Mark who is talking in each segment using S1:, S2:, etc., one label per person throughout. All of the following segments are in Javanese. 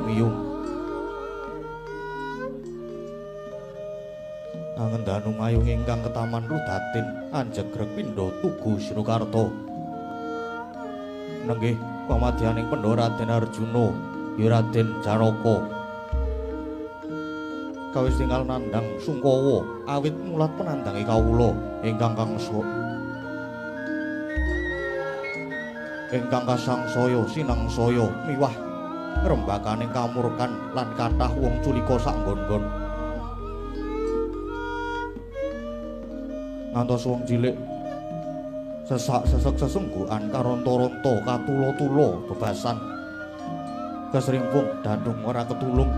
S1: miyung Anggendanu ngayung ingkang ketaman Rudatin anjegreg pindha Tugu Srukarta nenggih pamadyaning Pandhawa Raden Arjuna ya Raden Janaka kawis tinggal nandhang Sungkawa awit mulat penandhangi kawula ingkang kasangsaya sinangsaya miwah ngrembakaning kamurkan lan kathah wong culika sak nggon-nggon ngantos wong cilik sesak-sesek sesenggukan karonta-ronta katulo-tulo bebasan kesrimpung dandung ora ketulung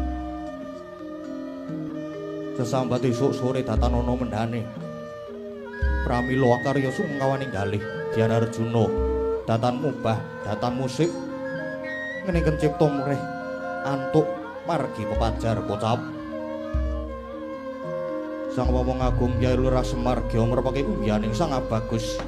S1: sesambat esuk sore datanana mendhane pramila karya sumengkawaning galih Dyan Arjuna datan mubah datan musik ngeninken cipta mrih antuk margi pepajar kocap Sang Wawong Agung Kyai Lurah Semargya merpake unggihaning Sang Abagus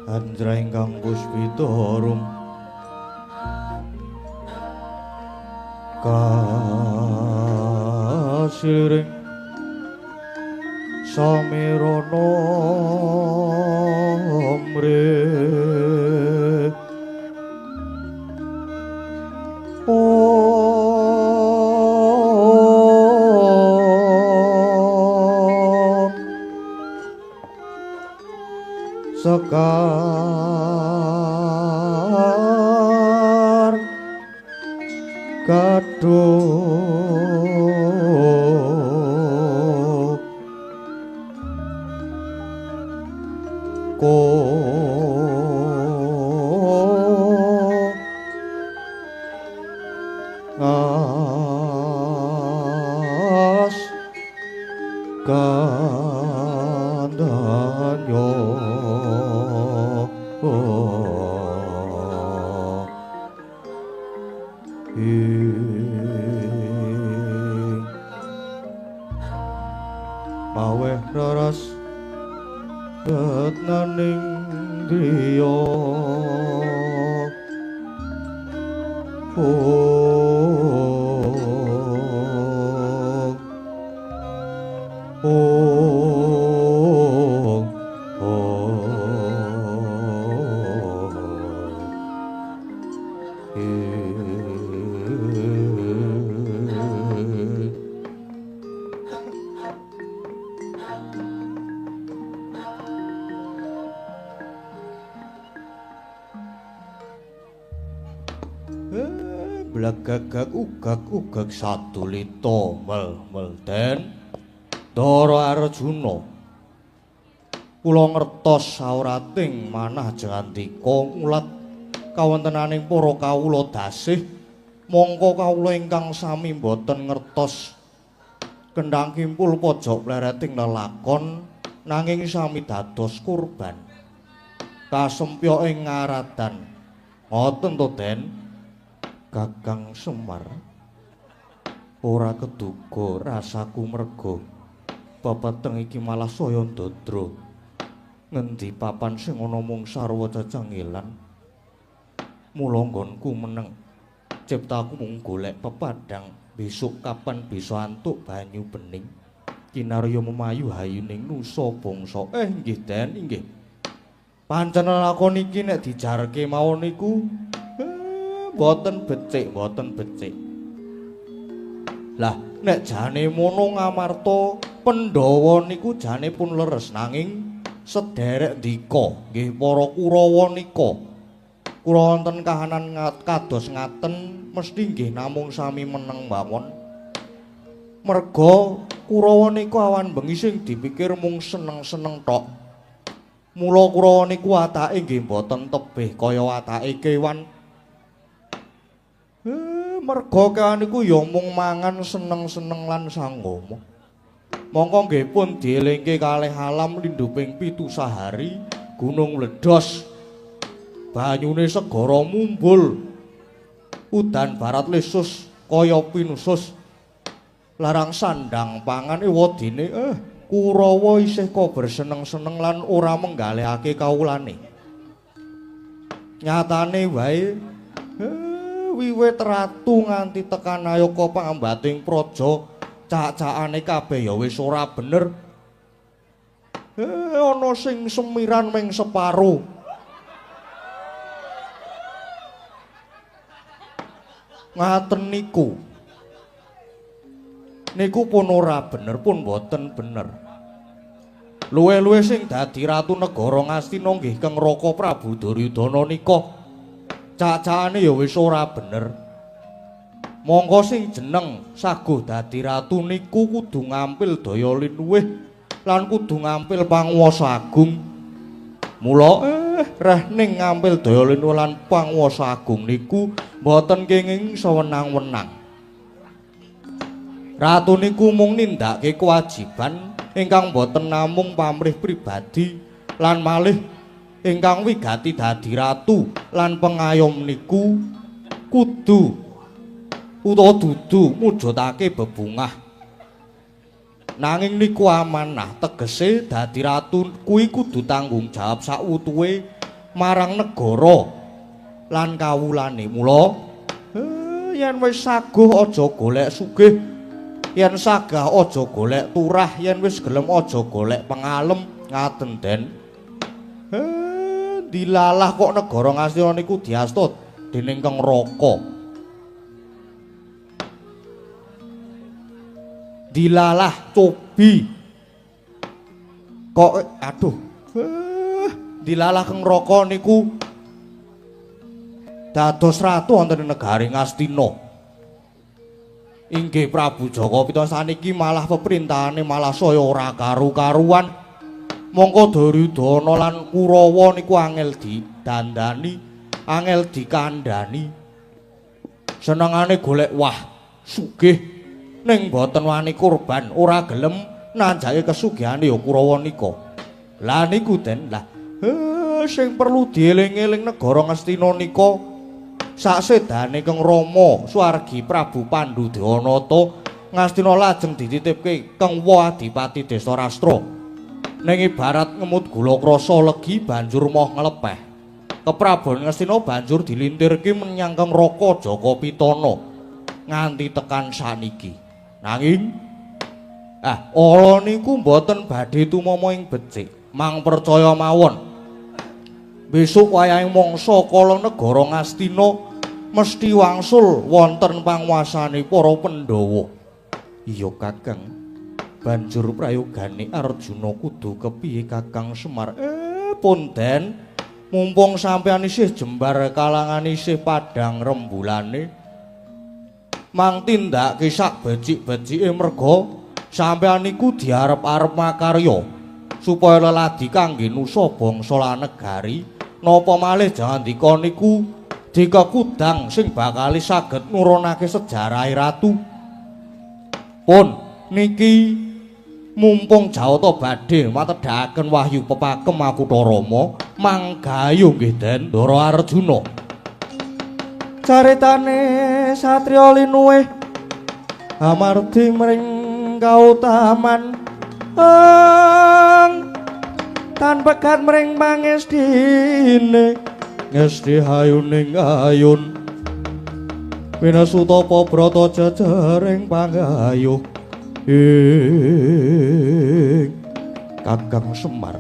S1: Andra ingkang puspitarum kasiring samirana mrih sekar kaduh ngas kandanyo maweh raras tetnaning griya Blagagag ugag sadulita mel den Dara Arjuna kula ngertos saurating manah jangandika ngulat kawontenaning para kawula dasih mongko kawula ingkang sami boten ngertos kendhang kimpul pojok plereting lelakon nanging sami dados kurban kasempya ing ngaradan ngoten to den Kakang Semar ora keduga rasaku merga pepeteng iki malah saya ndadra ngendi papan sing ana mung sarwa cecenggelan mula nggonku meneng ciptaku mung golek pepadang besok kapan bisa antuk banyu bening kinarya memayu hayuning nusa bangsa nggih Den inggih pancen lakon iki nek dijarke mawon niku boten becik Lah nek jane mono Ngamarta Pandhawa niku jane pun leres nanging sederek dika nggih para Kurawa nika kula wonten kahanan kados ngaten mesti nggih namung sami meneng mawon. Merga Kurawa niku awan bengi sing dipikir mung seneng-seneng tok. Mula Kurawa niku watake nggih mboten tebih kaya watake kewan. Merga kewan niku ya mung mangan seneng-seneng lan sanggama. Mongko nggih pun dielingke kalih alam lindhuping 7 sahari gunung mledhos. Banyune segara mumbul. Udan barat lesus kaya pinusus. Larang sandang pangan wadine Kurawa isih kok berseneng-seneng lan ora menggalihake kawulane. Nyatane wae wiwit ratu nganti tekan ayaka pangambating praja cak-cakane kabeh ya wis ora bener. Ana sing semiran ming separo. Ngaten niku. Niku pun ora bener pun boten bener. Luwe-luwe sing dadi ratu negara Ngastina nggih Kang Raka Prabu Duryudana nika. Cak-cakane ya wis ora bener. Monggo sing jeneng saguh dadi ratu niku kudu ngampil daya linuwih lan kudu ngampil panguwasa agung. Mula reh ning ngampil daya linuwih lan panguwasa agung niku mboten kenging sewenang-wenang. Ratu niku mung nindakake kewajiban ingkang mboten namung pamrih pribadi lan malih ingkang wigati dadi ratu lan pengayom niku kudu utawa dudu mujudake bebungah. Nanging niku amanah tegese dadi ratu kuwi kudu tanggung jawab sakutuhe marang negara lan kawulane. Mula yen wis saguh aja golek sugih, yen sagah aja golek turah, yen wis gelem aja golek pengalem. Ngaten Den. Dilalah kok negara Ngastina niku diasta dening Kang Raka. Dilalah cobi. Kok aduh. Dilalah Kang Raka niku dados ratu wonten ing negari Ngastina. Inggih Prabu Jaka Pitana saniki malah peperintahane malah saya ora karu-karuan. Mongko Duryudana lan Kurawa niku angel didandani, angel dikandhani. Senengane golek wah sugih ning boten wani kurban, ora gelem nanjake kesugihane ya Kurawa nika. Lah niku Den, lah sing perlu dieling-eling negara Ngastina nika saksedane Kang Rama Swargi Prabu Pandhudewanata Ngastina lajeng dititipke Kang Wa Adipati Desa Rastra. Ning ibarat ngemut gula krasa legi banjur moh nglepeh. Kepraban Ngastina banjur dilintirke menyang Kang Raka Jaka Pitana nganti tekan saniki. Nanging ala niku mboten badhe tumama ing becik. Mang percaya mawon. Besok wayahing mangsa kala negara Ngastina mesti wangsul wonten panguwasane para Pandhawa. Iya Kakang. Banjur prayogane Arjuna kudu kepiye Kakang Semar? Pun Den, mumpung sampeyan isih jembar kalangan isih padhang rembulane, mang tindake sak becik-becike merga sampeyan niku diarep-arep makarya supaya leladi kangge nusa bangsa lan negari. Napa malih jandika niku dikekudang sing bakal saged nurunake sejarah ratu. Pun niki mumpung Jawata badhe matedhaken wahyu pepakem Makutha Rama, manggayu nggih Den Ndara Arjuna. Caritane satriya linuwih amardi mring kautaman tan pekat mring pangestine ngesti hayuning ayun winasuta pabrata jejaring panggayuh. Kakang Semar,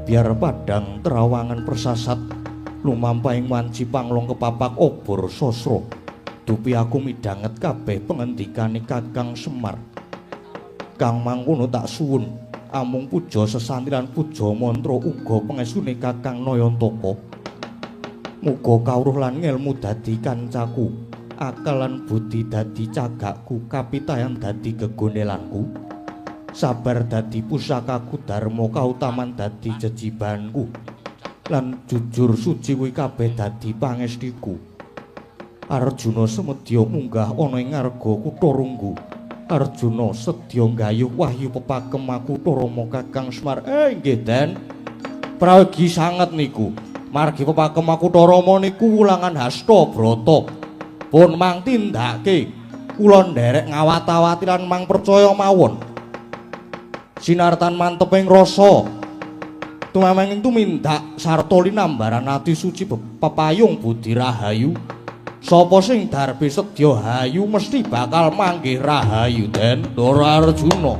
S1: biar padang terawangan persasat lumampahing wanci panglong kepapak obor sosro dupi aku midhanget kabeh pengendikane Kakang Semar. Kang mangkono tak suwun amung puja sesanti lan puja mantra uga pengesune Kakang Nayantaka. Muga kawruh lan ngelmu dadi kancaku, akal lan budi dadi cagakku, kapitayan dadi gegonelanku, sabar dadi pusakaku, dharma kautaman dadi jejibanku, lan jujur suci kuwi kabeh dadi pangestiku. Arjuna semedya munggah ana ing ngarga Kutha Runggu. Arjuna sedya nggayuh wahyu pepakem Kutha Rama Kakang Semar. Nggih, Den. Prayogi sanget niku. Margi pepakem Kutha Rama niku wulangan hasta brata. Pun mang tindake kula nderek ngawat-awati lan mang percaya mawon. Sinartan manteping rasa tumameng tumindak sarta linambaran ati suci pepayung budi rahayu. Sapa sing darbe sedya hayu mesti bakal manggih rahayu, Den. Ndara Arjuna.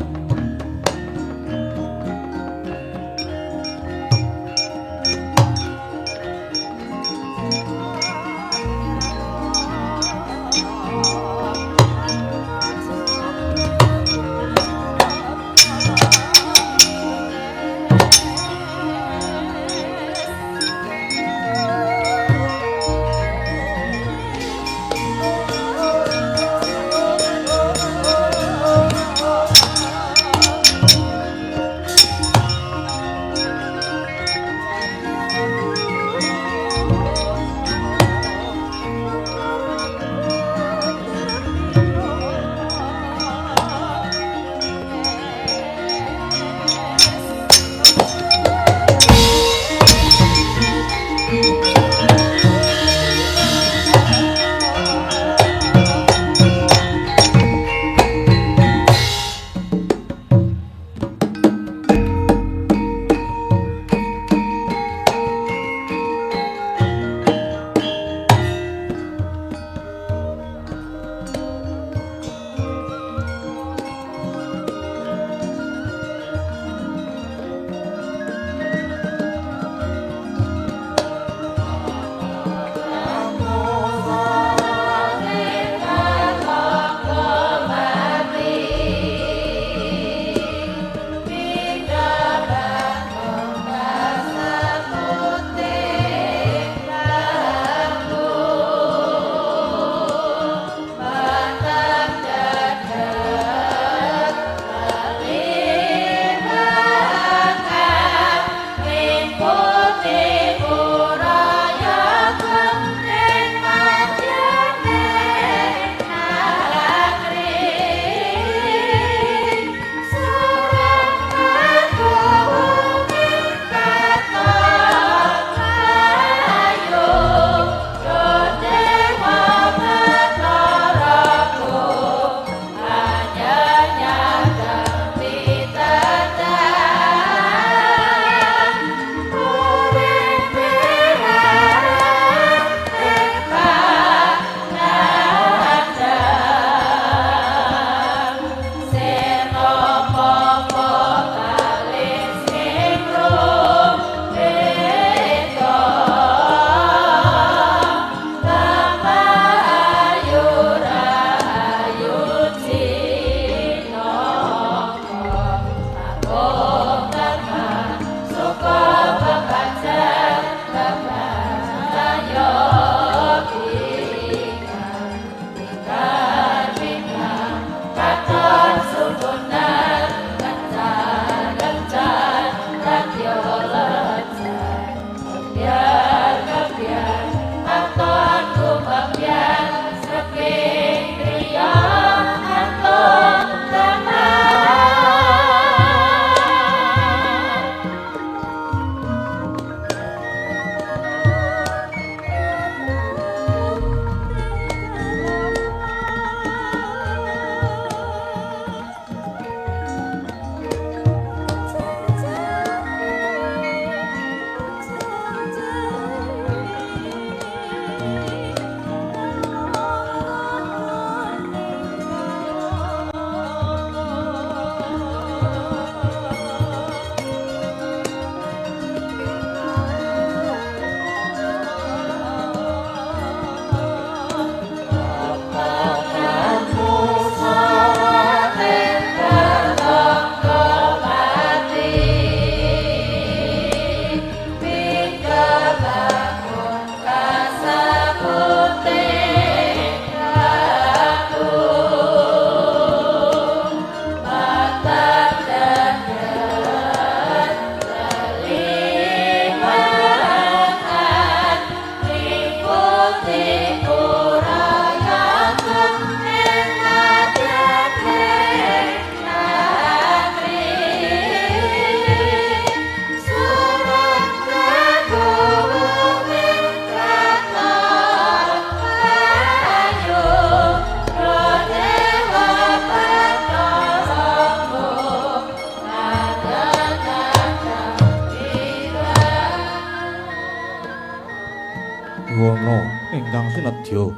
S1: Wana ingkang sinedya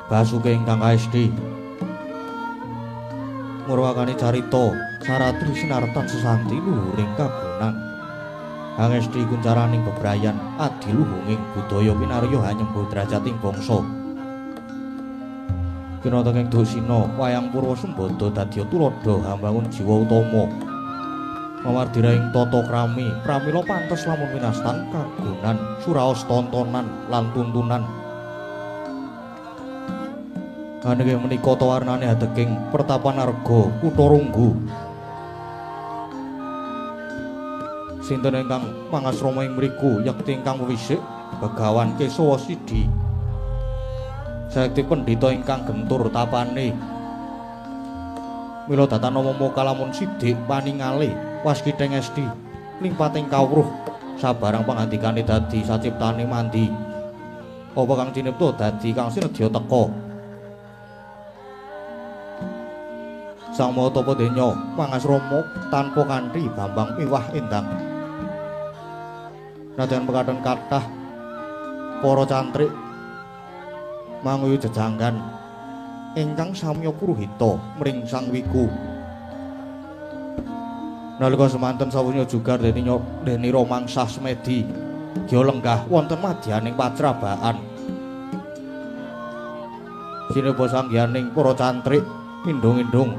S1: Basuke ingkang kaesti murwakani carita Saratri sinartan sesanti luhuring kagunan angesti kuncaraning bebrayan adiluhunging budaya pinarya hanyembuh drajating bangsa kinatenging dosina wayang Purwa Sembada dadya tuladha hambangun jiwa utama mawardiraing tata krami pramila pantes lamun winastan kagunan suraos tontonan lan tuntunan ananging menika tawarnane adeking pertapan arga kutha Runggu sinten ingkang mangasrama ing mriku yekti ingkang wisik Begawan Kesawa Sidi sakti pendhita ingkang gentur tapane mila datanama kalamun sidik paningale waskithing esti limpating kawruh sabarang pangandikane dadi saciptane mandi apa kang cinipta dadi kang sinedya teka Sang Mahatapa Denya mangasrama tanpa kanthi Bambang miwah endang Nadyan mekaten kathah para cantrik manguyu jejanggan ingkang samya puruhita mring Sang Wiku nalika semanten sawunya jugar deni romangsah semedi gya lenggah wonten madyaning pacrabaan sineba sanggihaning para cantrik indung-indung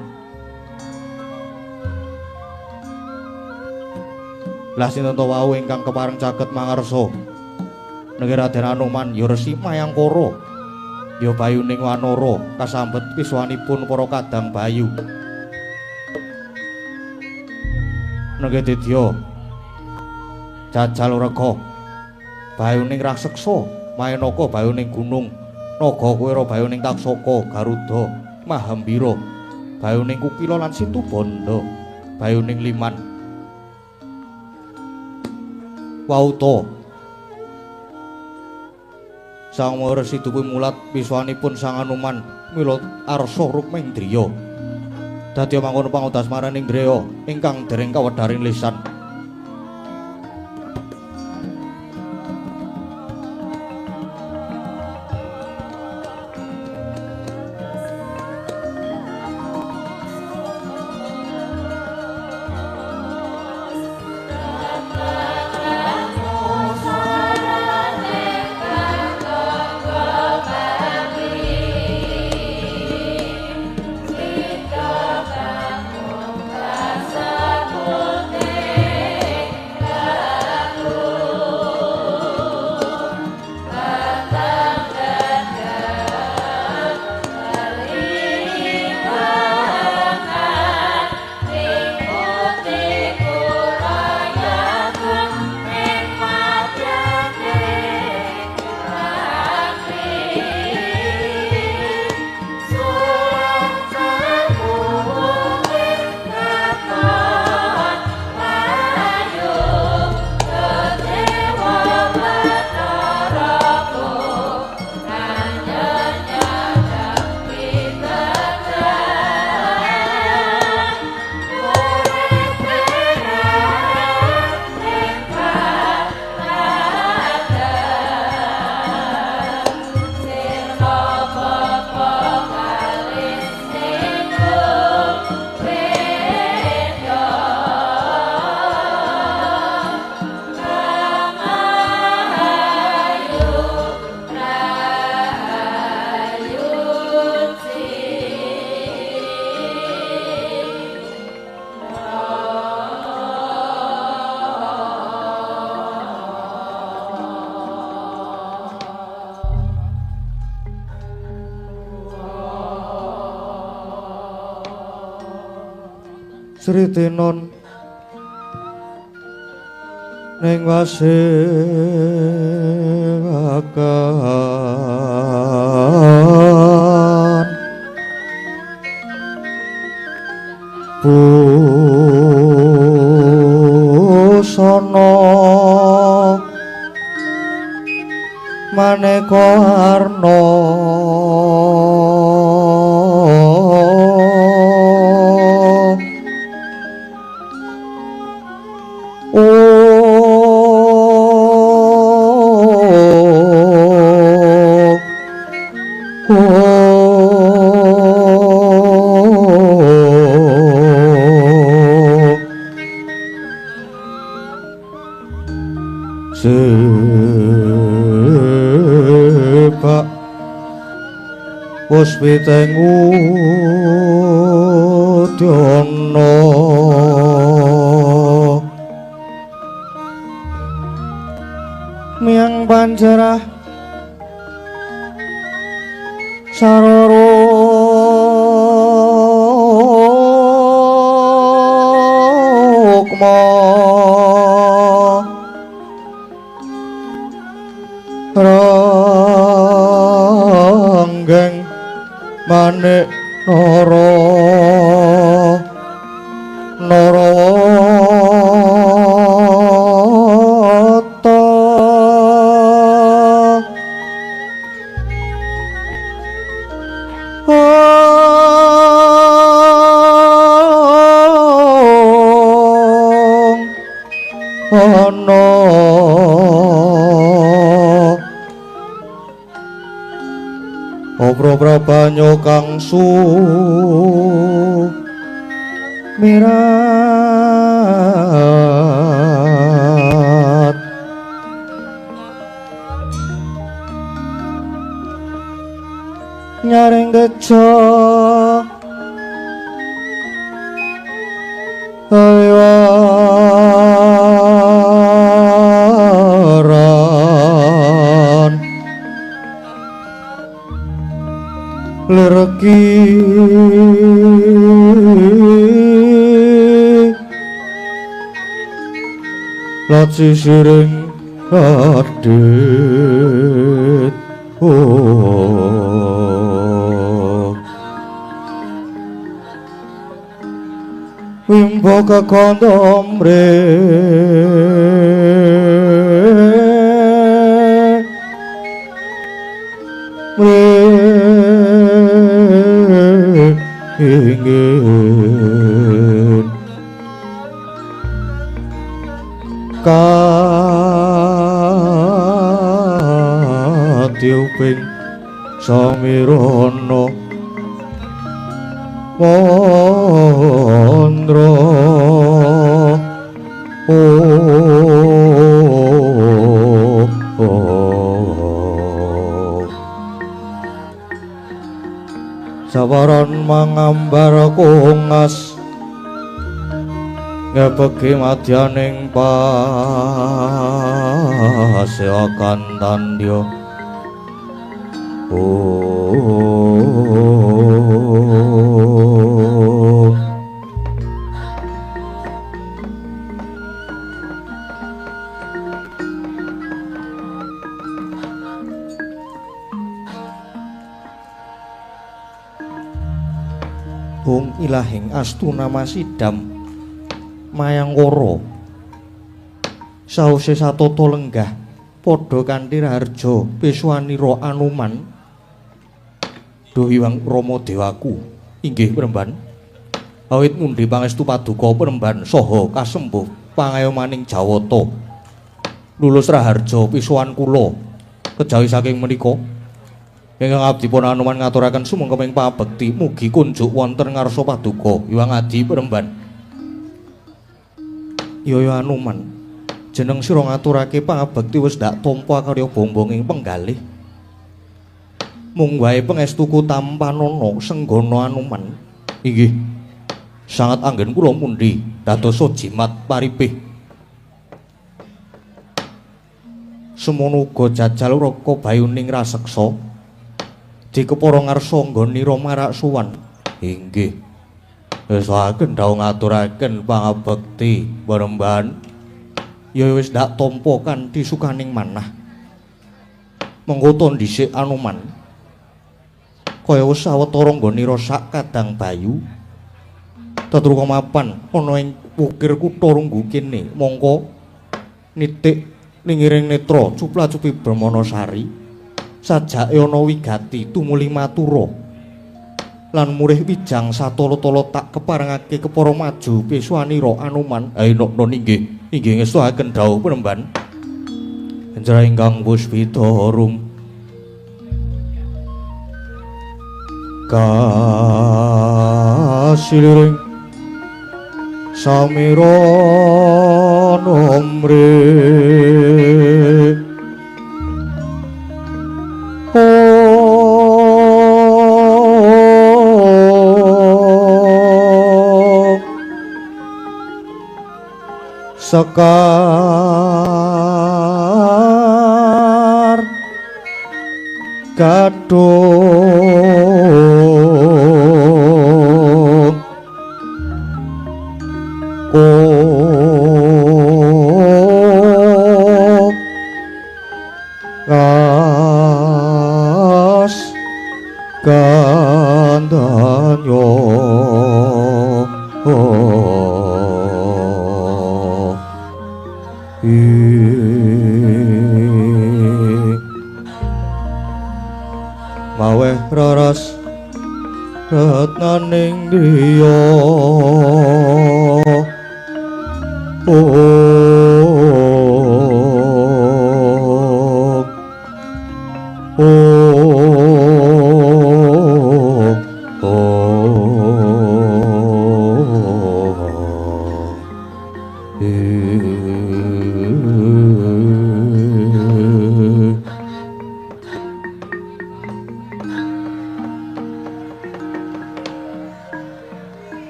S1: lah sinten wau ingkang kepareng caket mangarsa nggih Raden Anoman ya Resi Mayangkara ya bayuning wanara kasambet piswanipun para kadang bayu nggih Dedya Jajal Rega bayuning raseksa Mayanaka bayuning gunung Naga Kuwera bayuning Taksaka Garuda Mahambira bayuning Kukila lan Situbanda bayuning Liman Wauta Sang Resi Dukuh mulat piswanipun Sang Anoman mila arsa Rukmendriya dadi mangkono pangudas maraning Dreya ingkang dereng kawedharing lisan Sri Tinon ning wasewakan busana maneka arna sebab wis pitengu diono miang panjerah saroro kmo ranggeng manik nara narata ana obro banyu kang mirat nyaring gejo awaran lereki laci siring adit wimbo kekondom ingin katiuping samirana mandra sawaran mangambar kungas ngepeki madyaning paseakan tandya Hung ilahing astuna masidam mayangkara sause satata lenggah padha kanthi raharja piswanira Anuman duh Hyang Rama Dewaku inggih Premban awit ngundi pangestu paduka Premban saha kasembuh pangayomaning Jawata lulus raharja piswan kula kejawi saking menika ingkang abdipun Anuman ngaturaken sumengkaping pabekti mugi kunjuk wonten ngarsa paduka Hyang Adi Premban. Ya Anuman, jeneng sira ngaturake pangabekti wis dak tampa karya bombong ing penggalih. Mung wae pangestuku tampanana senggana Anuman. Inggih. Sangat anggen kula mundi dadosa jimat paripih. Semono uga jajal raka bayuning raseksa. Dikepara ngarsa nggonira marak suwan. Inggih. Saken dawuh ngaturaken pangabekti Premban. Ya wis dak tampa kanthi sukaning manah. Mengko to dhisik Anuman. Kaya wis sawetara nggonira sak kadang bayu. Tetruka mapan ana ing wukir kutha Runggu kene. Mongko nitik ningiring netra cupla-cupi Brahmanasari. Sajake ana wigati tumuli matura lan murih wijang satolo-tolo tak keparengake kepara maju piswanira Anuman. Non inggih ngestuhaken dawuh Premban. Enjra ingkang puspitarum kasiliring samirana mrih sekar gadung kas gandanyo maweh raras retnaning driya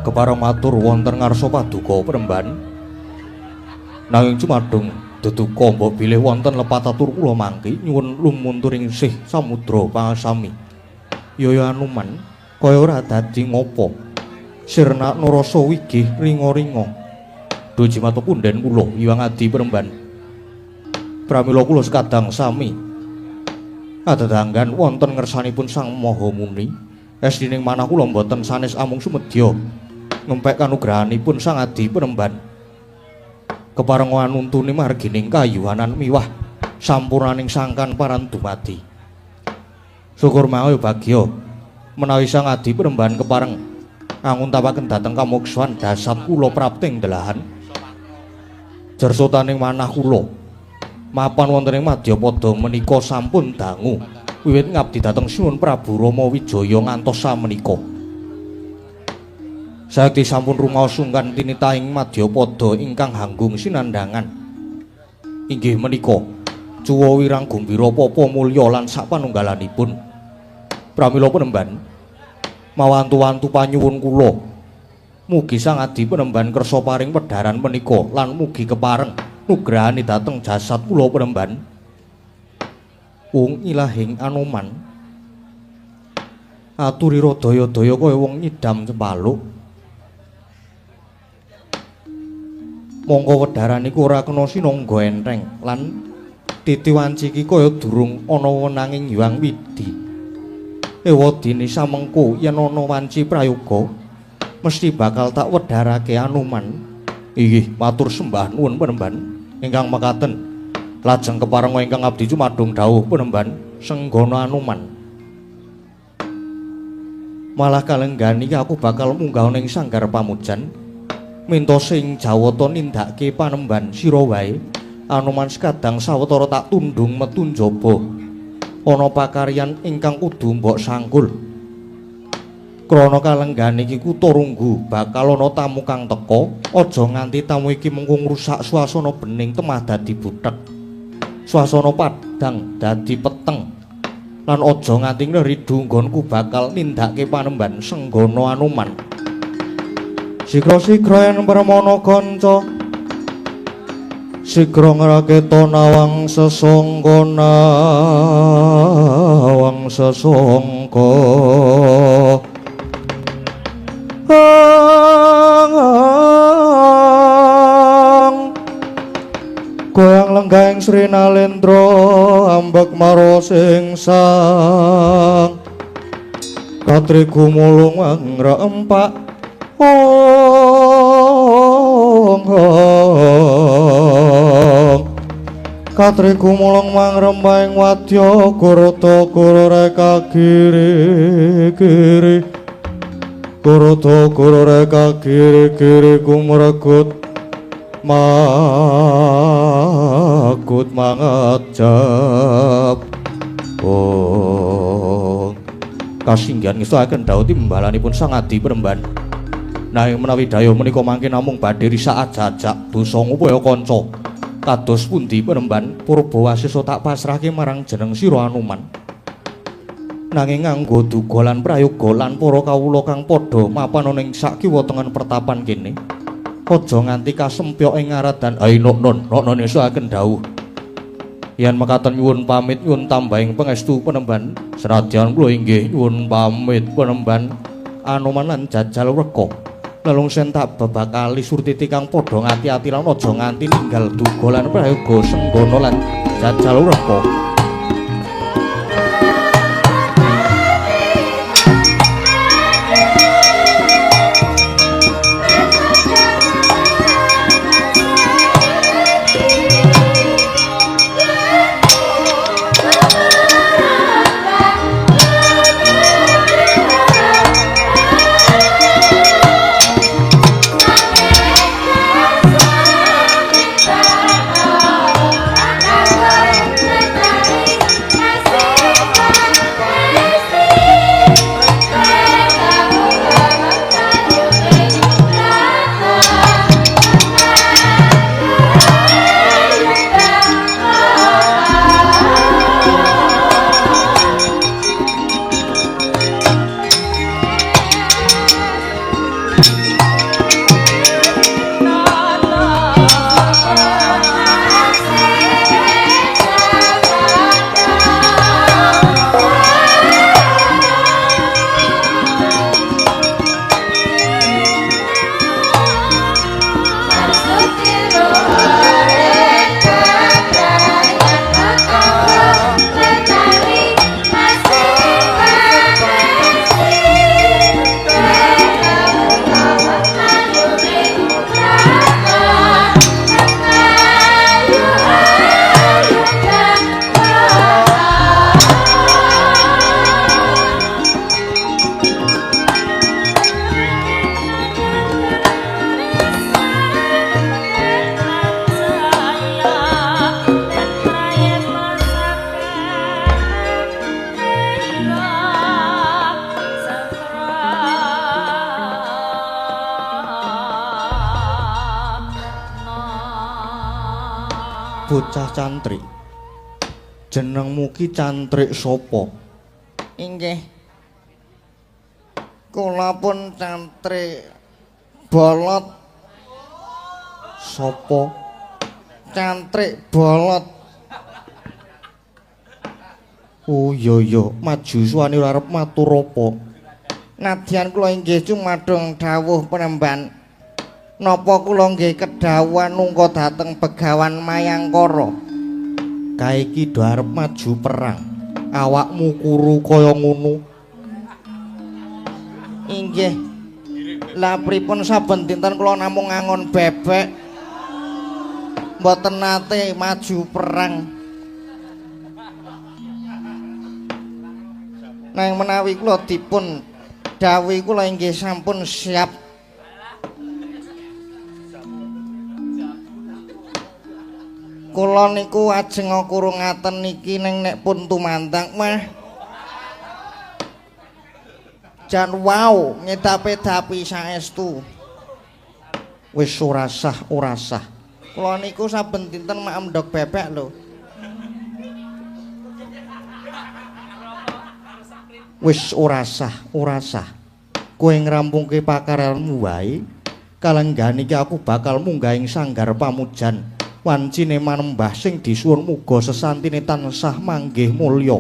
S1: kepareng matur wonten ngarsa paduka Premban nanging cumadung deduka mbok bilih wonten lepatatur kula mangki nyuwun lumunturing sih samudra pangasami yaya Anuman kaya ora dadi ngopo sirna narasa wigih ringa-ringa duji mata punden kula Hyang Adi Premban pramila kula sekadang sami adedanggan wonten ngersanipun Sang Maha Muni esdining manah kula mboten sanes amung sumedya ngempek kanugrahanipun Sang Adi Premban kepareng wanuntuni margining kayuhanan miwah sampurnaning sangkan paran dumadi syukur mawi bagya menawi Sang Adi Premban kepareng nganguntapaken dhateng kamuksuhan dasat kula prapting delahan jersotaning manah kula mapan wonten ing Madyapada menika sampun dangu wiwit ngabdi dhateng Sinuwun Prabu Rama Wijaya ngantos samenika sakti sampun rumaos sungkan tinitahing Madyapada ingkang hanggung sinandhangan inggih menika Cuwa Wirang Gumbira Papa Mulya lan sapanunggalanipun pramila Premban mawantu-wantu panyuwun kula mugi Sang Adi Premban kersa paring pedharan menika lan mugi kepareng nugrahane dhateng jasad kula Premban wong ilahing Anuman aturira daya-daya kaya wong nyidam cempaluk mongko wedharan iku ora kena sinangga entheng lan titi wanci iki kaya durung ana wenanging Hyang Widi ewadine samengko yen ana wanci prayoga mesti bakal tak wedharake Anuman inggih matur sembah nuwun Premban ingkang mekaten lajeng kepareng ingkang abdi cumadung dawuh Premban senggana Anuman malah kalenggan iki aku bakal munggah ning sanggar pamujan minta sing Jawata nindakake panemban sira wae Anuman sekadang sawetara tak tundung metu njaba ana pakaryan ingkang kudu mbok sangkul krana kalenggan iki kutha Runggu bakal ana tamu kang teka aja nganti tamu iki mengko ngrusak swasana bening temah dadi buthek swasana padang dadi peteng lan aja nganti ngridu nggonku bakal nindakake panemban senggana Anuman sigra-sigra yen permana kanca sigra ngraketa nawang sesangka goyang lenggahing Sri Nalendra ambek maros ing sang katri gumulung ngrempak katri gumulung mangrembahing wadya Gurata Gurureka giri-giri Gurata Gurureka giri-giri kumregut makut mangajab kasinggihan ngestoaken dawuh timbalanipun Sang Adi Premban nanging menawi daya menika mangke namung badhe risak ajajak dosa ngupaya kanca kados pundi Premban Purbawasesa tak pasrahke marang jeneng sira Anuman nanging nganggo duga lan prayoga lan para kawula kang padha mapan ning sakiwa tengen pertapan kene aja nganti kasempyok ing ngarat dan non nesuaken dawuh yen mekaten nyuwun pamit nyuwun tambahing pangestu Panembahan senadyan kula inggih nyuwun pamit Panembahan Anoman lan Jajal Wreka lelung sentak babakali surtiti kang padha ngati-ati lan aja nganti ninggal duga lan prayoga Senggana lan Jajal Wreka. Bocah cantrik. Jenengmu ki cantrik sapa?
S2: Inggih. Kula pun cantrik bolot.
S1: Sapa?
S2: Cantrik bolot.
S1: Oh iya, maju suwani ora arep matur apa.
S2: Nadyan kula inggih cumadung dawuh Panembahan. Napa kula nggih kedhawuhan nungka dhateng Begawan Mayangkara.
S1: Kae iki do arep maju perang. Awakmu kuru kaya ngono.
S2: Inggih. Lah pripun saben dinten kula namung ngangon bebek. Mboten nate maju perang. Nang menawi kula dipun dawuhi kula inggih sampun siap. Kula niku ajeng kurungaken niki ning nek pun tumandang mah jan wow ngedapi-dapi saestu.
S1: Wis ora sah.
S2: Kula niku saben dinten mak endhog bebek lho.
S1: Wis ora sah. Kowe ngrampungke pakarelmu wae. Kalenggan iki aku bakal munggah ing sanggar pamujan. Wancine manembah sing disuwun muga sesantine tansah manggih mulya.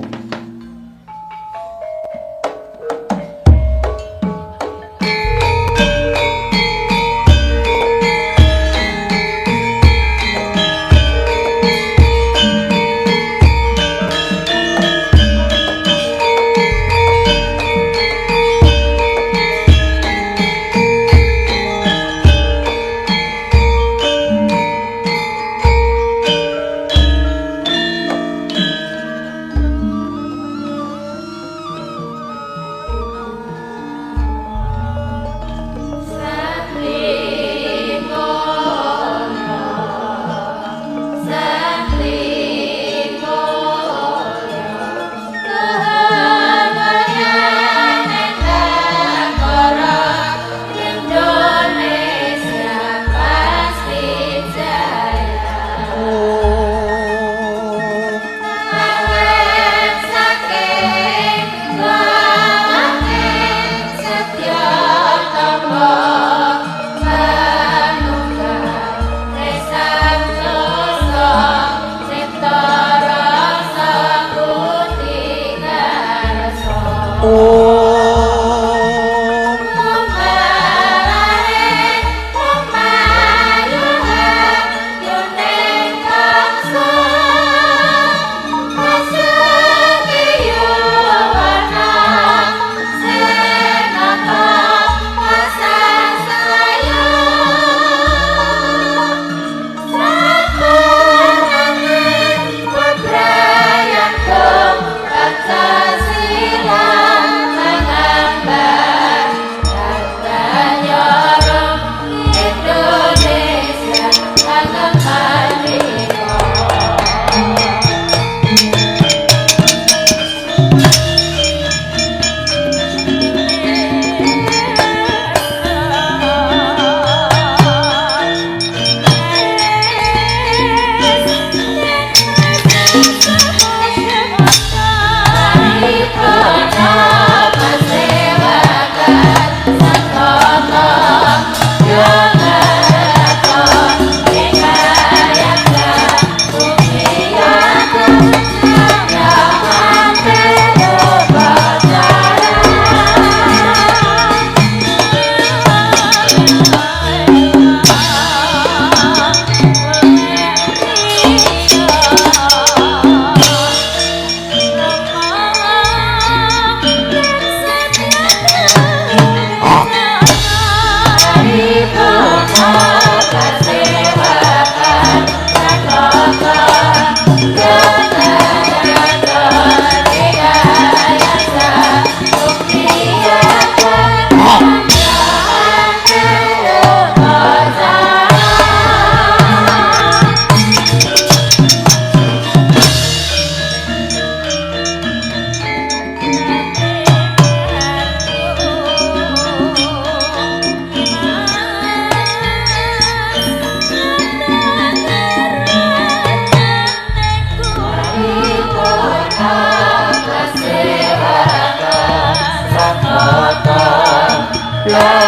S2: Jaya